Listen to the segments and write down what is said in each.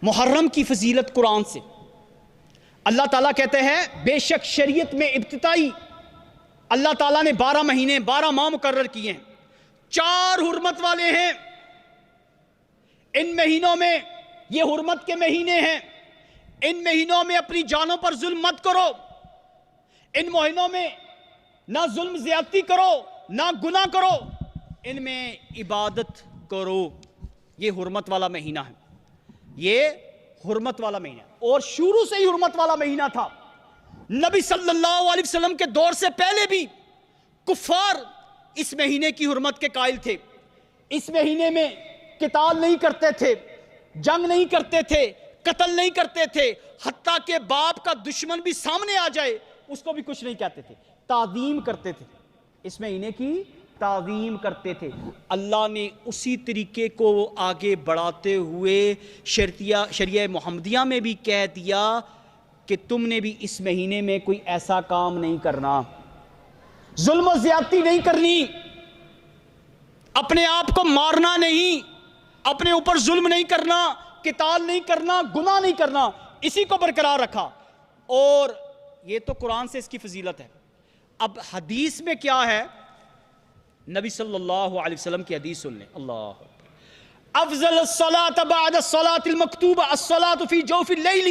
محرم کی فضیلت قرآن سے۔ اللہ تعالیٰ کہتے ہیں بے شک شریعت میں ابتدائی اللہ تعالیٰ نے 12 مہینے 12 ماہ مقرر کیے ہیں، 4 حرمت والے ہیں۔ ان مہینوں میں یہ حرمت کے مہینے ہیں، ان مہینوں میں اپنی جانوں پر ظلم مت کرو، ان مہینوں میں نہ ظلم زیادتی کرو نہ گناہ کرو، ان میں عبادت کرو۔ یہ حرمت والا مہینہ ہے، یہ حرمت والا مہینہ، اور شروع سے ہی حرمت والا مہینہ تھا۔ نبی صلی اللہ علیہ وسلم کے دور سے پہلے بھی کفار اس مہینے کی حرمت کے قائل تھے۔ اس مہینے میں قتال نہیں کرتے تھے، جنگ نہیں کرتے تھے، قتل نہیں کرتے تھے، حتیٰ کہ باپ کا دشمن بھی سامنے آ جائے اس کو بھی کچھ نہیں کہتے تھے، تعظیم کرتے تھے، اس مہینے کی تعظیم کرتے تھے۔ اللہ نے اسی طریقے کو آگے بڑھاتے ہوئے شریعہ محمدیہ میں بھی کہہ دیا کہ تم نے بھی اس مہینے میں کوئی ایسا کام نہیں کرنا، ظلم و زیادتی نہیں کرنی، اپنے آپ کو مارنا نہیں، اپنے اوپر ظلم نہیں کرنا، قتال نہیں کرنا، گناہ نہیں کرنا، اسی کو برقرار رکھا۔ اور یہ تو قرآن سے اس کی فضیلت ہے۔ اب حدیث میں کیا ہے؟ نبی صلی اللہ علیہ وسلم کی حدیث سن لیں۔ اللہ افضل الصلاة بعد الصلاة المکتوبہ الصلاة فی جوف اللیل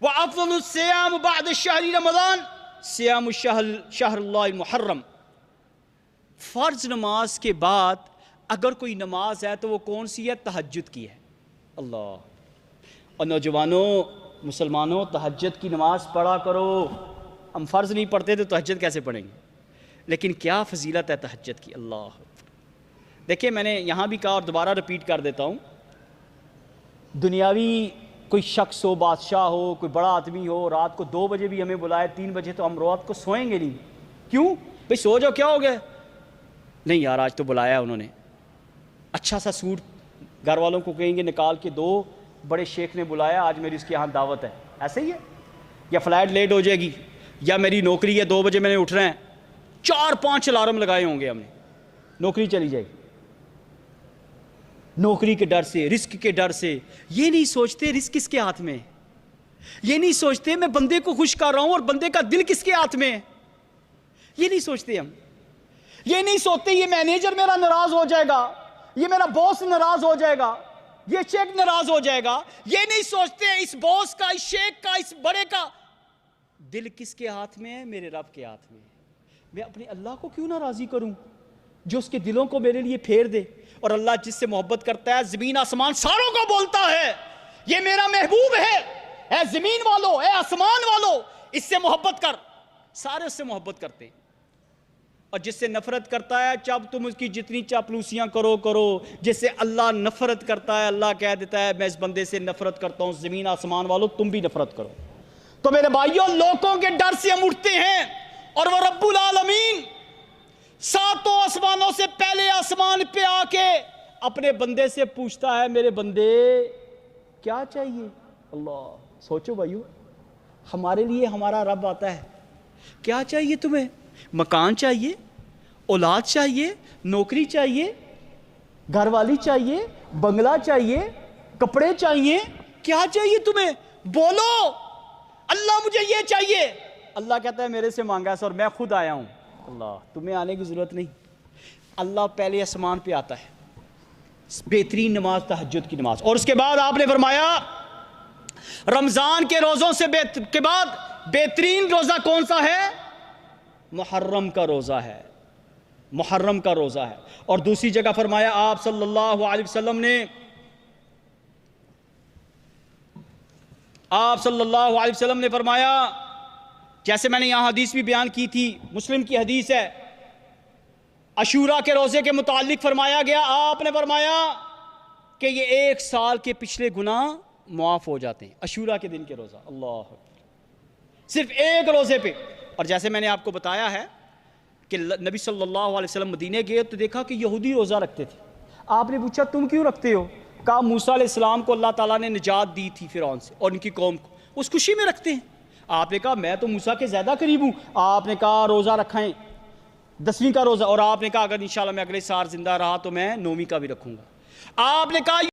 وافضل الصیام بعد شہر رمضان صیام شہر اللہ المحرم۔ فرض نماز کے بعد اگر کوئی نماز ہے تو وہ کون سی ہے؟ تہجد کی ہے۔ اللہ، اور نوجوانوں مسلمانوں تہجد کی نماز پڑھا کرو۔ ہم فرض نہیں پڑھتے تو تہجد کیسے پڑھیں گے؟ لیکن کیا فضیلت ہے تہجد کی۔ اللہ، دیکھیں میں نے یہاں بھی کہا اور دوبارہ رپیٹ کر دیتا ہوں، دنیاوی کوئی شخص ہو، بادشاہ ہو، کوئی بڑا آدمی ہو، رات کو 2 بجے بھی ہمیں بلائے 3 بجے تو ہم رات کو سوئیں گے نہیں۔ کیوں بھئی؟ سو جاؤ، کیا ہو گیا؟ نہیں یار آج تو بلایا انہوں نے، اچھا سا سوٹ گھر والوں کو کہیں گے نکال کے دو، بڑے شیخ نے بلایا آج میری اس کے یہاں دعوت ہے، ایسے ہی ہے۔ یا فلائٹ لیٹ ہو جائے گی، یا میری نوکری ہے 2 بجے میں نے اٹھنا ہے، 4-5 الارم لگائے ہوں گے ہم نے، نوکری چلی جائے گی۔ نوکری کے ڈر سے، رزق کے ڈر سے، یہ نہیں سوچتے رزق کس کے ہاتھ میں ہے، یہ نہیں سوچتے میں بندے کو خوش کر رہا ہوں اور بندے کا دل کس کے ہاتھ میں ہے، یہ نہیں سوچتے ہم، یہ نہیں سوچتے یہ مینیجر میرا ناراض ہو جائے گا، یہ میرا باس ناراض ہو جائے گا، یہ شیخ ناراض ہو جائے گا، یہ نہیں سوچتے اس باس کا، اس شیخ کا، اس بڑے کا دل کس کے ہاتھ میں ہے؟ میرے رب کے ہاتھ میں ہے۔ میں اپنے اللہ کو کیوں نہ راضی کروں جو اس کے دلوں کو میرے لیے پھیر دے؟ اور اللہ جس سے محبت کرتا ہے زمین آسمان ساروں کو بولتا ہے یہ میرا محبوب ہے، اے زمین والو، اے آسمان والو اس سے محبت کر، سارے اس سے محبت کرتے ہیں۔ اور جس سے نفرت کرتا ہے جب تم اس کی جتنی چاپلوسیاں کرو، جس سے اللہ نفرت کرتا ہے اللہ کہہ دیتا ہے میں اس بندے سے نفرت کرتا ہوں، زمین آسمان والو تم بھی نفرت کرو۔ تو میرے بھائیوں لوگوں کے ڈر سے ہم اٹھتے ہیں، اور وہ رب العالمین 7 آسمانوں سے پہلے آسمان پہ آ کے اپنے بندے سے پوچھتا ہے میرے بندے کیا چاہیے؟ اللہ سوچو بھائیو، ہمارے لیے ہمارا رب آتا ہے، کیا چاہیے تمہیں؟ مکان چاہیے، اولاد چاہیے، نوکری چاہیے، گھر والی چاہیے، بنگلہ چاہیے، کپڑے چاہیے، کیا چاہیے تمہیں؟ بولو اللہ مجھے یہ چاہیے۔ اللہ کہتا ہے میرے سے مانگا ہے اور میں خود آیا ہوں۔ اللہ، تمہیں آنے کی ضرورت نہیں، اللہ پہلے آسمان پہ آتا ہے۔ بہترین نماز تہجد کی نماز، اور اس کے بعد آپ نے فرمایا رمضان کے روزوں سے کے بعد بہترین روزہ کون سا ہے؟ محرم کا روزہ ہے، محرم کا روزہ ہے۔ اور دوسری جگہ فرمایا آپ صلی اللہ علیہ وسلم نے، آپ صلی اللہ علیہ وسلم نے فرمایا، جیسے میں نے یہاں حدیث بھی بیان کی تھی، مسلم کی حدیث ہے، عاشورہ کے روزے کے متعلق فرمایا گیا، آپ نے فرمایا کہ یہ 1 سال کے پچھلے گناہ معاف ہو جاتے ہیں، عاشورہ کے دن کے روزہ۔ اللہ، صرف 1 روزے پہ۔ اور جیسے میں نے آپ کو بتایا ہے کہ نبی صلی اللہ علیہ وسلم مدینے گئے تو دیکھا کہ یہودی روزہ رکھتے تھے۔ آپ نے پوچھا تم کیوں رکھتے ہو؟ کہا موسیٰ علیہ السلام کو اللہ تعالیٰ نے نجات دی تھی فرعون سے اور ان کی قوم کو، اس خوشی میں رکھتے ہیں۔ آپ نے کہا میں تو موسیٰ کے زیادہ قریب ہوں، آپ نے کہا روزہ رکھائیں 10ویں کا روزہ، اور آپ نے کہا اگر انشاءاللہ میں اگلے سال زندہ رہا تو میں 9ویں کا بھی رکھوں گا۔ آپ نے کہا